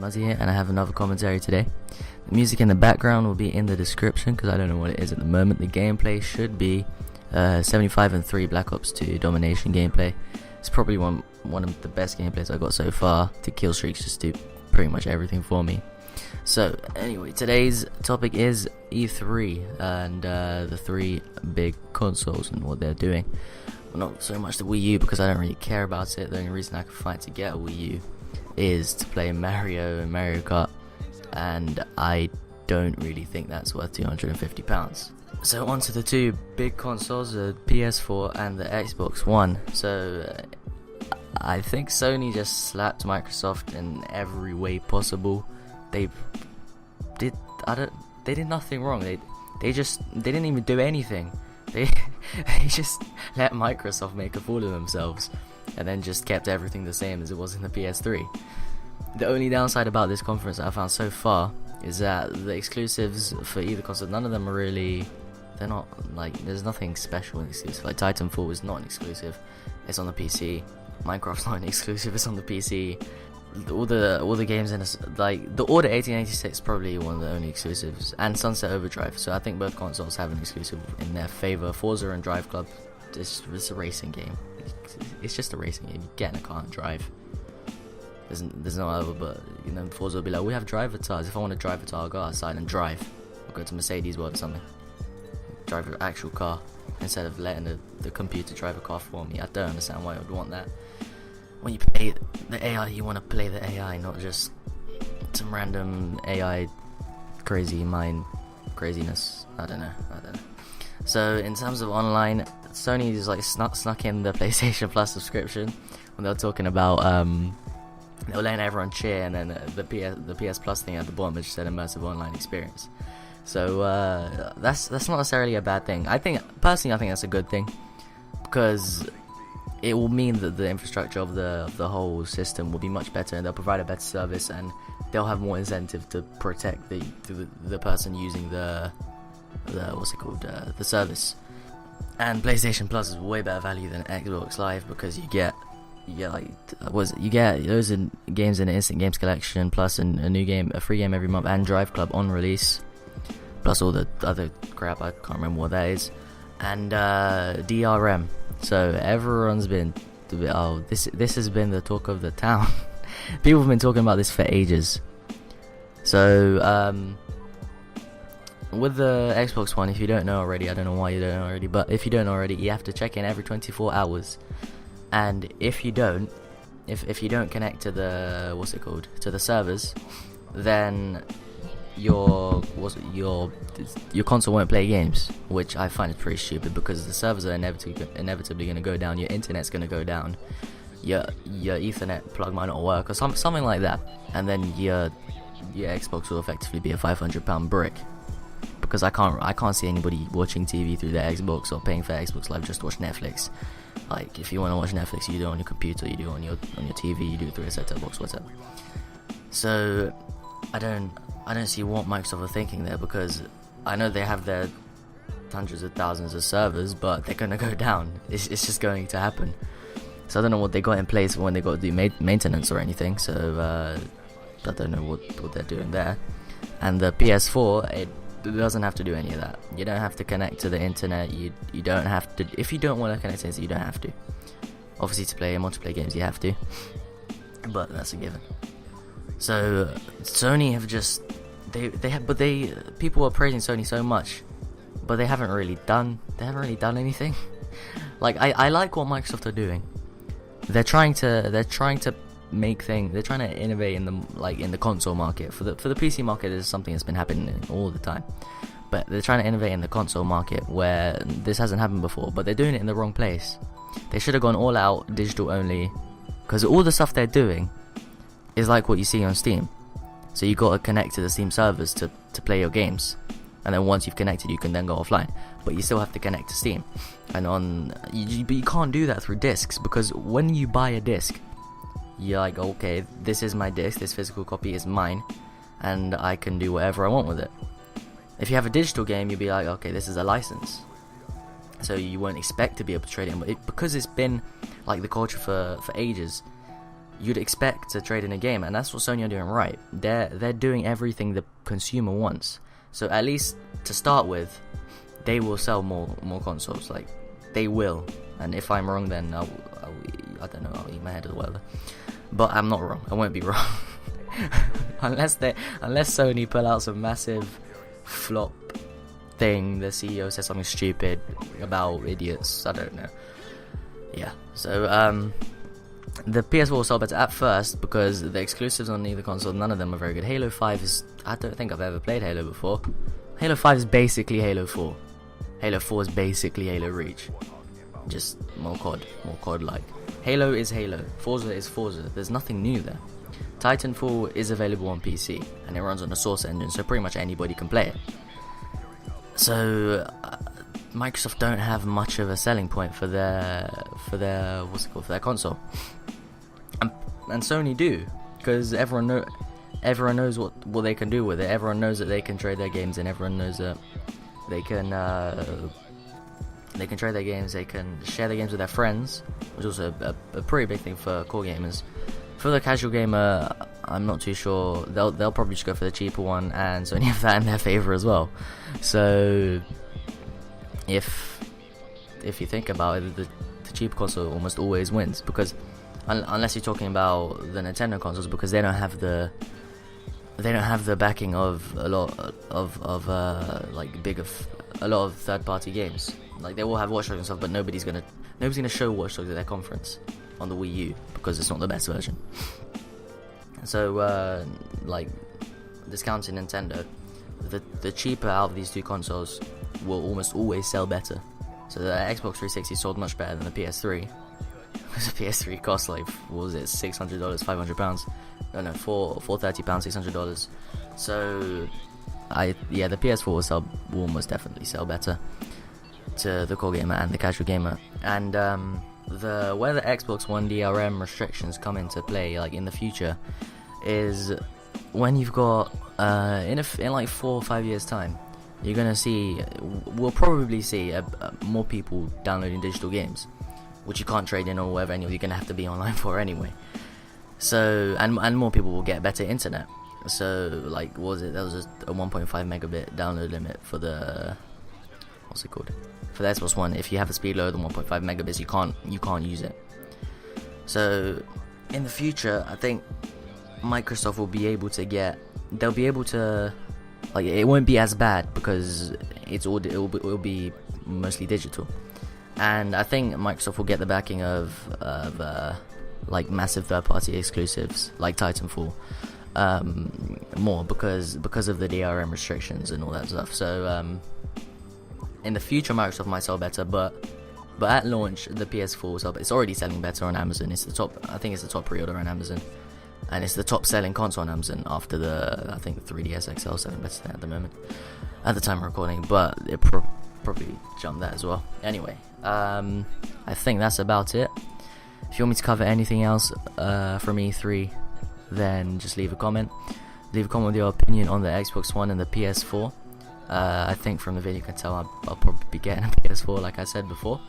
Muzzy here, and I have another commentary today. The music in the background will be in the description because I don't know what it is at the moment. The gameplay should be 75 and 3 Black Ops 2 domination gameplay. It's probably one of the best gameplays I got so far. The kill streaks just do pretty much everything for me. So anyway, today's topic is E3 and the three big consoles and what they're doing. Well, not so much the Wii U because I don't really care about it. The only reason I can find to get a Wii U is to play Mario and Mario Kart, and I don't really think that's worth £250. So on to the two big consoles, the PS4 and the Xbox One. So I think Sony just slapped Microsoft in every way possible. They did nothing wrong. They didn't even do anything. They just let Microsoft make a fool of themselves, and then just kept everything the same as it was in the PS3. The only downside about this conference that I found so far is that the exclusives for either console, none of them are really, they're not, like, there's nothing special in exclusive. Like Titanfall is not an exclusive, it's on the PC. Minecraft's not an exclusive, it's on the PC. All the games in like the Order 1886 probably one of the only exclusives, and Sunset Overdrive. So I think both consoles have an exclusive in their favor. Forza and Drive Club, it's a racing game. It's just a racing game. You get in a car and drive. There's no other, but you know, Forza will be like, we have drive guitars. If I want to drive guitar, I'll go outside and drive. I'll go to Mercedes World or something. Drive an actual car instead of letting the computer drive a car for me. I don't understand why I would want that. When you play the AI, you want to play the AI, not just some random AI craziness. I don't know. So in terms of online, Sony just like snuck in the PlayStation Plus subscription when they were talking about they were letting everyone cheer, and then the PS Plus thing at the bottom just said immersive online experience. So that's not necessarily a bad thing. Personally, I think that's a good thing, because it will mean that the infrastructure of the whole system will be much better, and they'll provide a better service, and they'll have more incentive to protect the person using the service. And PlayStation Plus is way better value than Xbox Live, because you get loads of games in the Instant Games collection, plus a free game every month, and Drive Club on release, plus all the other crap. I can't remember what that is, and DRM. So everyone's been, this has been the talk of the town. People have been talking about this for ages. So with the Xbox One, if you don't know already, I don't know why you don't know already, but if you don't know already, you have to check in every 24 hours. And if you don't connect to the servers, then your console won't play games, which I find is pretty stupid, because the servers are inevitably going to go down, your internet's going to go down, your Ethernet plug might not work, or something like that, and then your Xbox will effectively be a £500 brick, because I can't see anybody watching TV through their Xbox or paying for Xbox Live just to watch Netflix. Like, if you want to watch Netflix, you do it on your computer, you do it on your TV, you do it through a set-top box, whatever. So I don't see what Microsoft are thinking there, because I know they have their hundreds of thousands of servers, but they're gonna go down. It's just going to happen. So I don't know what they got in place when they got to do maintenance or anything. So I don't know what they're doing there. And the PS4, it doesn't have to do any of that. You don't have to connect to the internet. You don't have to. If you don't want to connect to the internet, you don't have to. Obviously, to play multiplayer games, you have to, but that's a given. So Sony have just people are praising Sony so much, but they haven't really done anything. Like, I like what Microsoft are doing. They're trying to make things. They're trying to innovate in the console market. For the PC market, is something that's been happening all the time, but they're trying to innovate in the console market where this hasn't happened before. But they're doing it in the wrong place. They should have gone all out digital only, because all the stuff they're doing is like what you see on Steam. So you got to connect to the Steam servers to play your games, and then once you've connected, you can then go offline. But you still have to connect to Steam, and but you can't do that through discs, because when you buy a disc, you're like, okay, this is my disc, this physical copy is mine, and I can do whatever I want with it. If you have a digital game, you'll be like, okay, this is a license, so you won't expect to be able to trade it in. But because it's been like the culture for ages, you'd expect to trade in a game, and that's what Sony are doing right. They're doing everything the consumer wants. So at least to start with, they will sell more consoles. Like, they will. And if I'm wrong, then I don't know, I'll eat my head or whatever. But I'm not wrong. I won't be wrong. unless Sony pull out some massive flop thing, the CEO says something stupid about idiots. I don't know. Yeah. So the PS4 will sell better at first because the exclusives on either console, none of them are very good. Halo 5 is, I don't think I've ever played Halo before. Halo 5 is basically Halo 4. Halo 4 is basically Halo Reach. Just more COD-like. Halo is Halo. Forza is Forza. There's nothing new there. Titanfall is available on PC, and it runs on a Source engine, so pretty much anybody can play it. So Microsoft don't have much of a selling point for their for their console, and Sony do, because everyone knows what they can do with it. Everyone knows that they can trade their games, and everyone knows that they can trade their games. They can share their games with their friends, which is also a pretty big thing for core gamers. For the casual gamer, I'm not too sure. They'll probably just go for the cheaper one, and Sony have that in their favor as well. So if you think about it, the cheaper console almost always wins, because unless you're talking about the Nintendo consoles, because they don't have the backing of a lot of a lot of third-party games. Like, they will have Watch Dogs and stuff, but nobody's gonna show Watch Dogs at their conference on the Wii U because it's not the best version. So like, discounting Nintendo, the cheaper out of these two consoles will almost always sell better. So the Xbox 360 sold much better than the PS3. Because the PS3 cost, like, what was it, $600, £500? No, £430, $600. So the PS4 will almost definitely sell better to the core gamer and the casual gamer. And where the Xbox One DRM restrictions come into play, like, in the future, is when you've got in like 4 or 5 years time, we'll probably see more people downloading digital games, which you can't trade in or whatever, and you're gonna have to be online for anyway. So and more people will get better internet. So, like, what was it? There was a 1.5 megabit download limit for the for the Xbox One. If you have a speed lower than 1.5 megabits, you can't use it. So in the future, I think Microsoft will be able to like, it won't be as bad because it will be mostly digital. And I think Microsoft will get the backing of like massive third-party exclusives like Titanfall more because of the DRM restrictions and all that stuff. So in the future, Microsoft might sell better, but at launch, the PS4 will sell. It's already selling better on Amazon. I think it's the top pre-order on Amazon, and it's the top-selling console on Amazon after the 3DS XL selling better at the moment, at the time of recording. But it probably jumped that as well. Anyway, I think that's about it. If you want me to cover anything else from E3, then just leave a comment. Leave a comment with your opinion on the Xbox One and the PS4. I think from the video you can tell I'll probably be getting a PS4, like I said before.